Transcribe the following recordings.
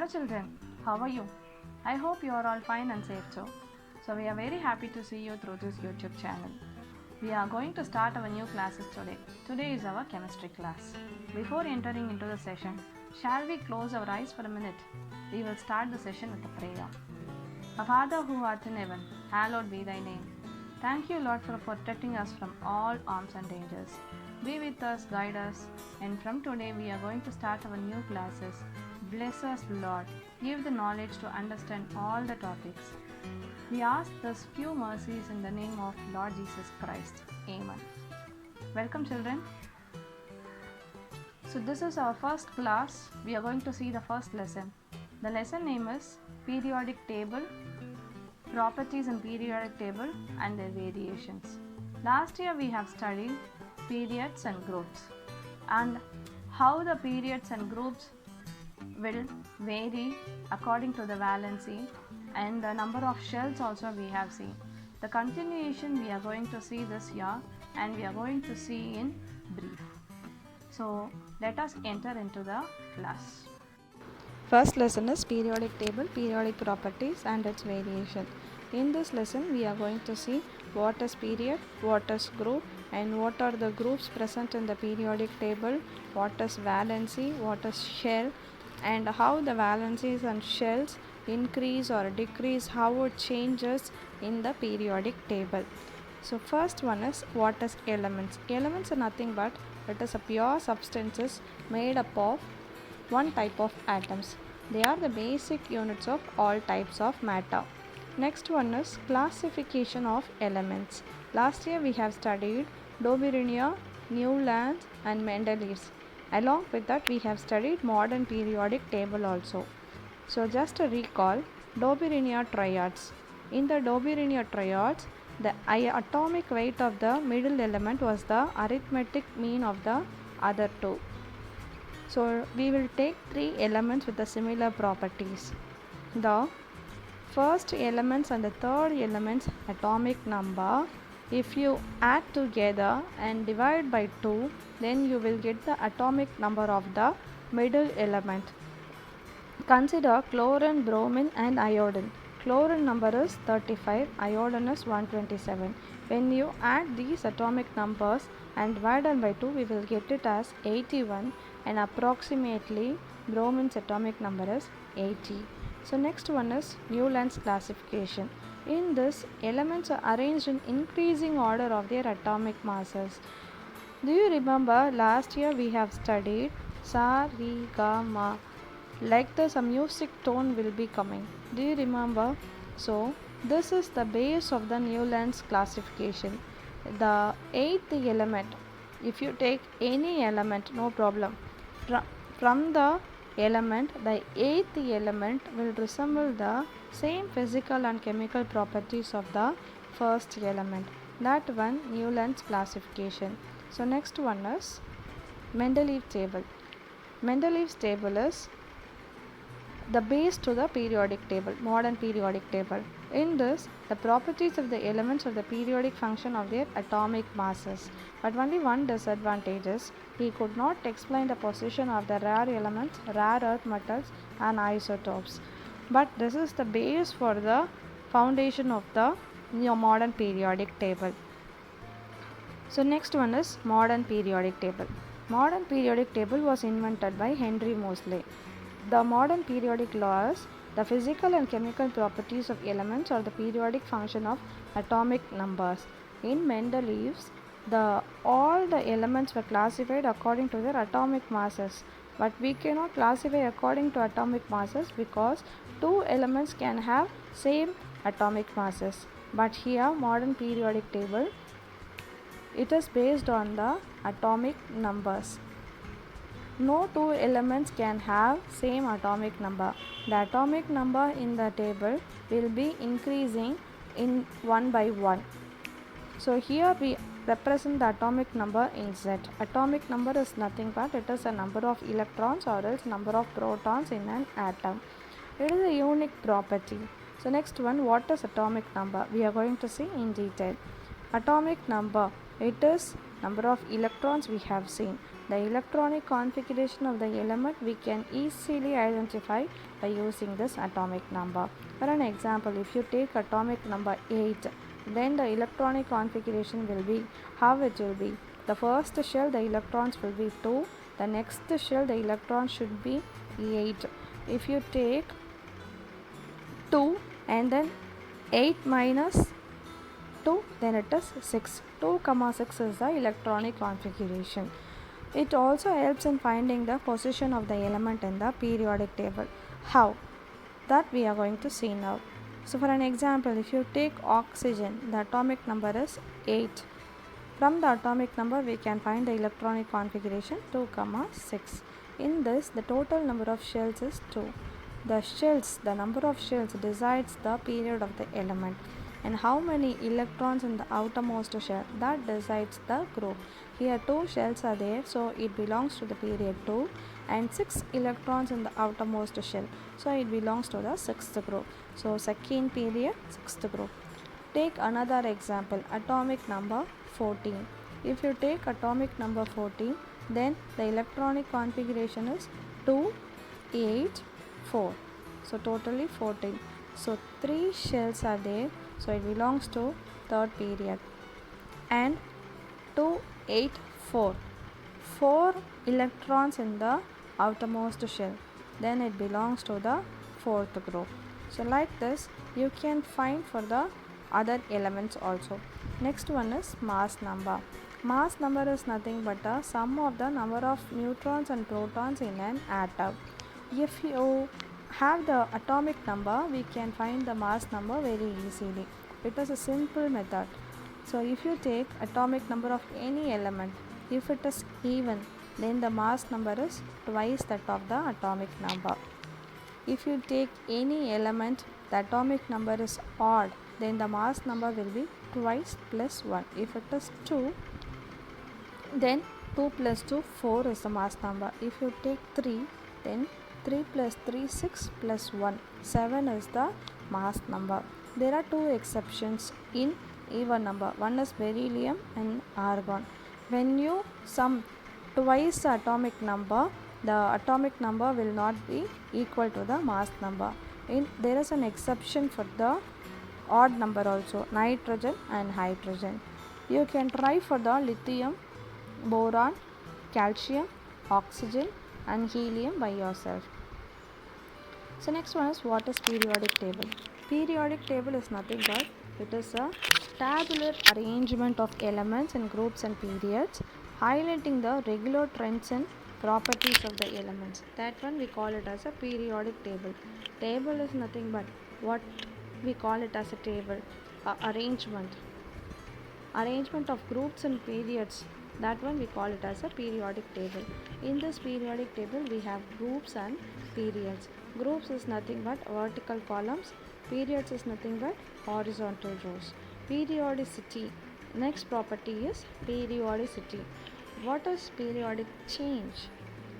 Hello children, how are you? I hope you are all fine and safe too. So we are very happy to see you through this YouTube channel. We are going to start our new classes today. Today is our chemistry class. Before entering into the session, shall we close our eyes for a minute? We will start the session with a prayer. Our Father who art in heaven, hallowed be thy name. Thank you, Lord, for protecting us from all harms and dangers. Be with us, guide us, and from today we are going to start our new classes. Bless us, Lord. Give the knowledge to understand all the topics. We ask this few mercies in the name of Lord Jesus Christ. Amen. Welcome, children. So this is our first class. We are going to see the first lesson. The lesson name is Periodic Table, Properties in Periodic Table and their variations. Last year we have studied periods and groups and how the periods and groups will vary according to the valency and the number of shells also we have seen. The continuation we are going to see this year and we are going to see in brief. So let us enter into the class. First lesson is periodic table, periodic properties and its variation. In this lesson we are going to see what is period, what is group and what are the groups present in the periodic table, what is valency, what is shell and how the valencies and shells increase or decrease, how it changes in the periodic table. So first one is what is elements. Elements are nothing but it is a pure substances made up of one type of atoms. They are the basic units of all types of matter. Next one is classification of elements. Last year we have studied Dobrynia, Newlands and Mendeleev's. Along with that we have studied modern periodic table also. So just to recall, Dobrynia triads. In the Dobrynia triads, the atomic weight of the middle element was the arithmetic mean of the other two. So we will take three elements with the similar properties. The first elements and the third element's atomic number, if you add together and divide by 2, then you will get the atomic number of the middle element. Consider chlorine, bromine and iodine. Chlorine number is 35, iodine is 127. When you add these atomic numbers and divide them by 2, we will get it as 81 and approximately bromine's atomic number is 80. So next one is Newlands classification. In this, elements are arranged in increasing order of their atomic masses. Do you remember last year we have studied Sa, Re, Ga, Ma. Like this, a music tone will be coming. Do you remember? So this is the base of the Newlands classification. The eighth element, if you take any element, no problem. From the element, the eighth element will resemble the same physical and chemical properties of the first element. That one, Newlands classification. So next one is Mendeleev table. Mendeleev's table is the base to the periodic table, modern periodic table. In this, the properties of the elements of the periodic function of their atomic masses. But only one disadvantage is he could not explain the position of the rare elements, rare earth metals and isotopes. But this is the base for the foundation of the modern periodic table. So next one is modern periodic table. Modern periodic table was invented by Henry Moseley. The modern periodic law is the physical and chemical properties of elements or the periodic function of atomic numbers. In Mendeleev's, all the elements were classified according to their atomic masses. But we cannot classify according to atomic masses because two elements can have same atomic masses. But here, modern periodic table, it is based on the atomic numbers. No two elements can have same atomic number. The atomic number in the table will be increasing in one by one. So here we represent the atomic number in Z. Atomic number is nothing but it is a number of electrons or else number of protons in an atom. It is a unique property. So next one, what is atomic number? We are going to see in detail. Atomic number, it is number of electrons we have seen. The electronic configuration of the element we can easily identify by using this atomic number. For an example, if you take atomic number 8, then the electronic configuration will be how it will be. The first shell, the electrons will be 2. The next shell, the electrons should be 8. If you take 2 and then 8 minus 2, then it is 6. 2, 6 is the electronic configuration. It also helps in finding the position of the element in the periodic table. How? That we are going to see now. So for an example, if you take oxygen, the atomic number is 8. From the atomic number we can find the electronic configuration 2, 6. In this, the total number of shells is 2. The number of shells decides the period of the element, and how many electrons in the outermost shell, that decides the group. Here 2 shells are there, so it belongs to the period 2, and 6 electrons in the outermost shell, so it belongs to the 6th group. So second period, 6th group. Take another example, atomic number 14. If you take atomic number 14, then the electronic configuration is 2, 8, 4. So totally 14. So 3 shells are there, so it belongs to third period. And 2, 8, 4. 4 electrons in the outermost shell, then it belongs to the fourth group. So like this you can find for the other elements also. Next one is mass number. Mass number is nothing but the sum of the number of neutrons and protons in an atom. If you have the atomic number, we can find the mass number very easily. It is a simple method. So if you take atomic number of any element, if it is even, then the mass number is twice that of the atomic number. If you take any element, the atomic number is odd, then the mass number will be twice plus 1. If it is 2, then 2 plus 2, 4 is the mass number. If you take 3, then 3 plus 3, 6 plus 1, 7 is the mass number. There are 2 exceptions in even number. One is beryllium and argon. When you sum twice the atomic number will not be equal to the mass number. There is an exception for the odd number also, nitrogen and hydrogen. You can try for the lithium, boron, calcium, oxygen and helium by yourself. So next one is, what is periodic table? Periodic table is nothing but it is a tabular arrangement of elements in groups and periods, highlighting the regular trends and properties of the elements. That one we call it as a periodic table. Table is nothing but what we call it as a table, arrangement of groups and periods. That one we call it as a periodic table. In this periodic table we have groups and periods. Groups is nothing but vertical columns. Periods is nothing but horizontal rows. Periodicity. Next property is periodicity. What is periodic change?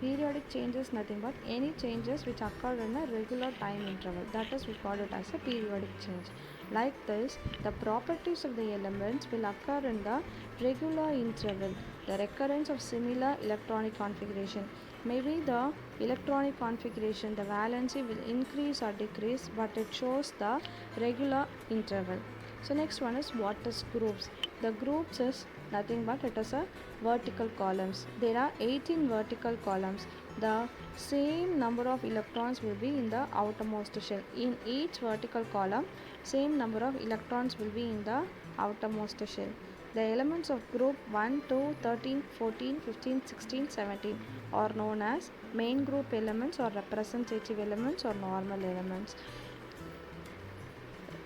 Periodic change is nothing but any changes which occur in a regular time interval. That is, we call it as a periodic change. Like this, the properties of the elements will occur in the regular interval. The recurrence of similar electronic configuration. Maybe the electronic configuration, the valency will increase or decrease, but it shows the regular interval. So next one is, what is groups? The groups is nothing but it is a vertical columns. There are 18 vertical columns. The same number of electrons will be in the outermost shell. In each vertical column, same number of electrons will be in the outermost shell. The elements of group 1, 2, 13, 14, 15, 16, 17 are known as main group elements or representative elements or normal elements.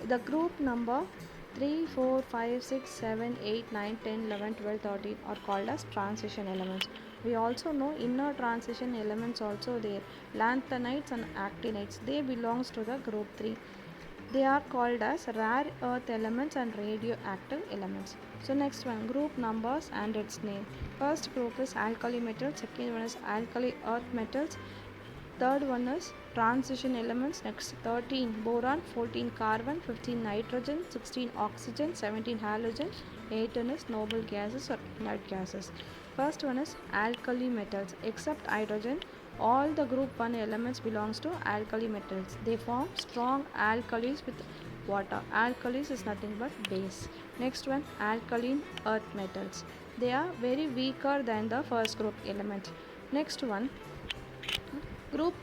The group number 3, 4, 5, 6, 7, 8, 9, 10, 11, 12, 13 are called as transition elements. We also know inner transition elements also there. Lanthanides and actinides, they belongs to the group 3. They are called as rare earth elements and radioactive elements. So next one, group numbers and its name. First group is alkali metals, second one is alkali earth metals, third one is transition elements. Next 13 boron, 14 carbon, 15 nitrogen, 16 oxygen, 17 halogen, 18 is noble gases or inert gases. First one is alkali metals. Except hydrogen, all the group 1 elements belongs to alkali metals. They form strong alkalis with water. Alkalis is nothing but base. Next one, alkaline earth metals. They are very weaker than the first group element. Next one, group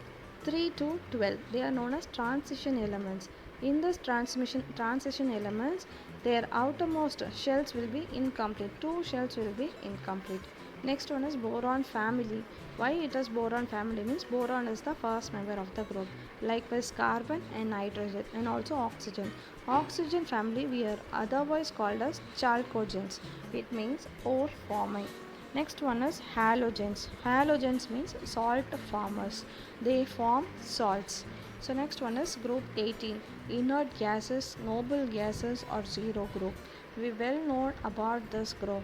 3 to 12. They are known as transition elements. In this transition elements, their outermost shells will be incomplete. Two shells will be incomplete. Next one is boron family. Why it is boron family means boron is the first member of the group. Likewise carbon and nitrogen and also oxygen. Oxygen family we are otherwise called as chalcogens. It means ore forming. Next one is halogens. Halogens means salt formers. They form salts. So next one is group 18. Inert gases, noble gases or zero group. We well know about this group.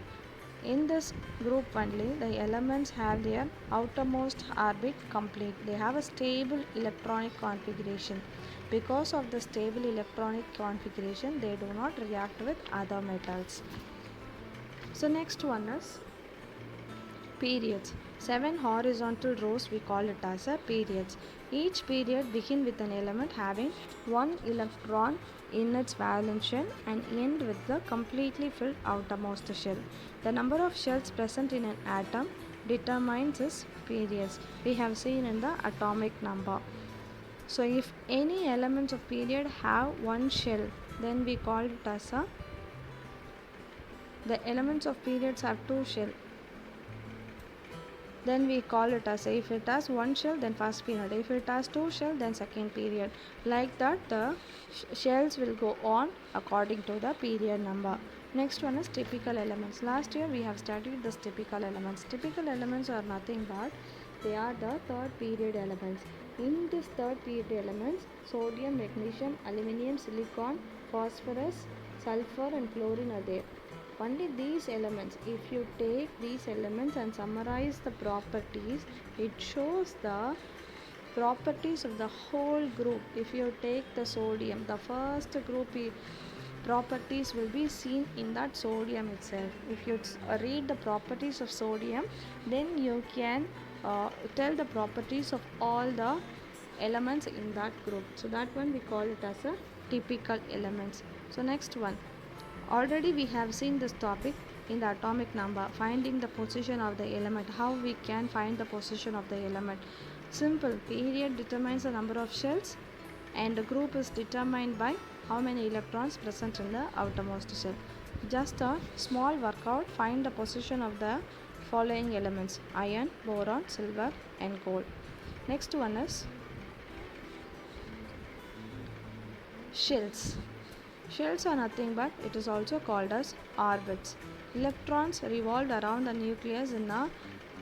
In this group only the elements have their outermost orbit complete. They have a stable electronic configuration. Because of the stable electronic configuration they do not react with other metals. So next one is periods. 7 horizontal rows we call it as a periods. Each period begin with an element having one electron in its valence shell and end with the completely filled outermost shell. The number of shells present in an atom determines its periods. We have seen in the atomic number. So if any elements of period have one shell, then we call it as a, the elements of periods have two shells, then we call it as, if it has one shell then first period, if it has two shell then second period. Like that the shells will go on according to the period number. Next one is typical elements. Last year we have studied this typical elements. Typical elements are nothing but they are the third period elements. In this third period elements, sodium, magnesium, aluminium, silicon, phosphorus, sulfur and chlorine are there. Only these elements, if you take these elements and summarize the properties, it shows the properties of the whole group. If you take the sodium, the first group properties will be seen in that sodium itself. If you read the properties of sodium, then you can tell the properties of all the elements in that group. So that one we call it as a typical elements. So next one, already we have seen this topic in the atomic number, finding the position of the element. How we can find the position of the element? Simple, period determines the number of shells and the group is determined by how many electrons present in the outermost shell. Just a small workout, find the position of the following elements: iron, boron, silver and gold. Next one is shells. Shells are nothing but it is also called as orbits. Electrons revolve around the nucleus in a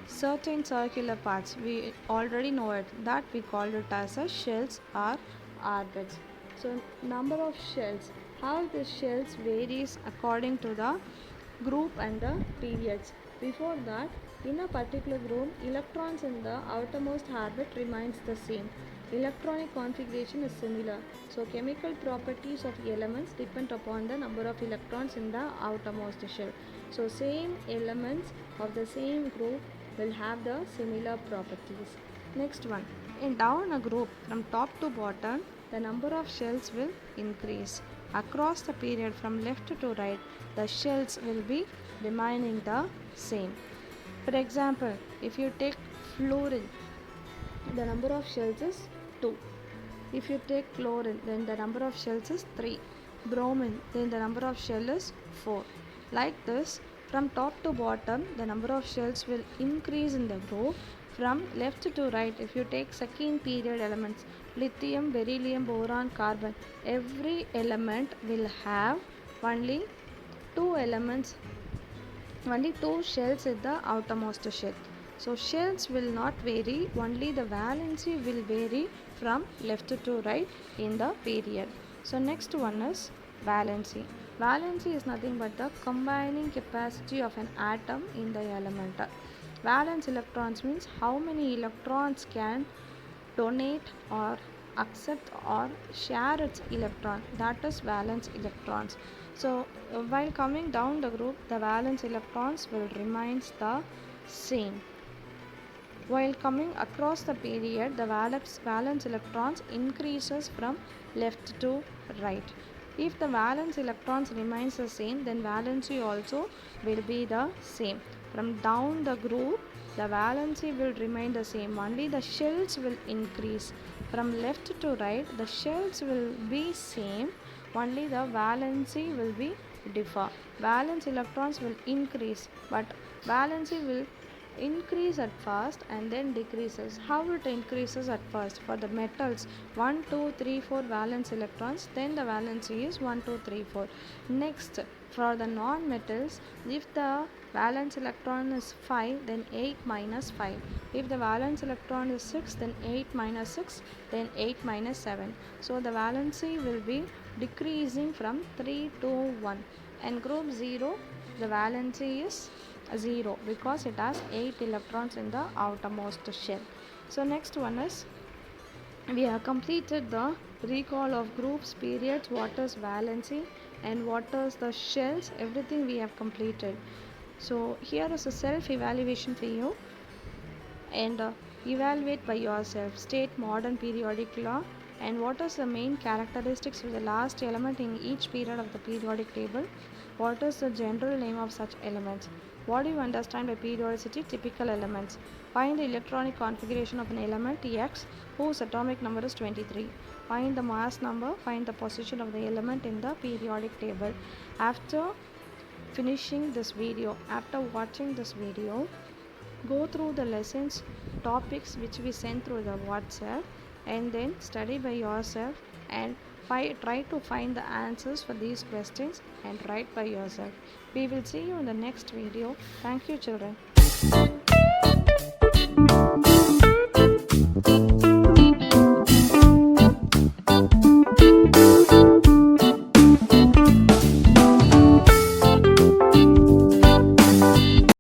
certain circular paths. We already know it, that we call it as a shells or orbits. So number of shells, how the shells varies according to the group and the periods. Before that, in a particular group, electrons in the outermost orbit remains the same. Electronic configuration is similar. So chemical properties of elements depend upon the number of electrons in the outermost shell. So same elements of the same group will have the similar properties. Next one, in down a group from top to bottom, the number of shells will increase. Across the period from left to right, the shells will be remaining the same. For example, if you take fluorine, the number of shells is 2. If you take chlorine, then the number of shells is 3. Bromine, then the number of shells is 4. Like this, from top to bottom, the number of shells will increase in the group. From left to right, if you take second period elements, lithium, beryllium, boron, carbon, every element will have only 2 elements, only 2 shells in the outermost shell. So shells will not vary, only the valency will vary from left to right in the period. So next one is valency. Valency is nothing but the combining capacity of an atom in the element. Valence electrons means how many electrons can donate or accept or share its electron, that is valence electrons. So while coming down the group, the valence electrons will remain the same. While coming across the period, the valence electrons increases from left to right. If the valence electrons remains the same, then valency also will be the same. From down the group, the valency will remain the same. Only the shells will increase. From left to right, the shells will be same. Only the valency will be differ. Valence electrons will increase, but valency will increase at first and then decreases. How it increases at first? For the metals, 1 2 3 4 valence electrons, then the valency is 1 2 3 4. Next, for the non-metals, if the valence electron is 5, then 8 minus 5. If the valence electron is 6, then 8 minus 6, then 8 minus 7. So the valency will be decreasing from 3 to 1. And group 0, the valency is 0 because it has 8 electrons in the outermost shell. So next one is, we have completed the recall of groups, periods, what is valency and what is the shells, everything we have completed. So here is a self evaluation for you, and evaluate by yourself. State modern periodic law and what is the main characteristics of the last element in each period of the periodic table. What is the general name of such elements? What do you understand by periodicity? Typical elements. Find the electronic configuration of an element X whose atomic number is 23. Find the mass number. Find the position of the element in the periodic table. After finishing this video, after watching this video, go through the lessons topics which we send through the WhatsApp and then study by yourself and try to find the answers for these questions and write by yourself. We will see you in the next video. Thank you, children.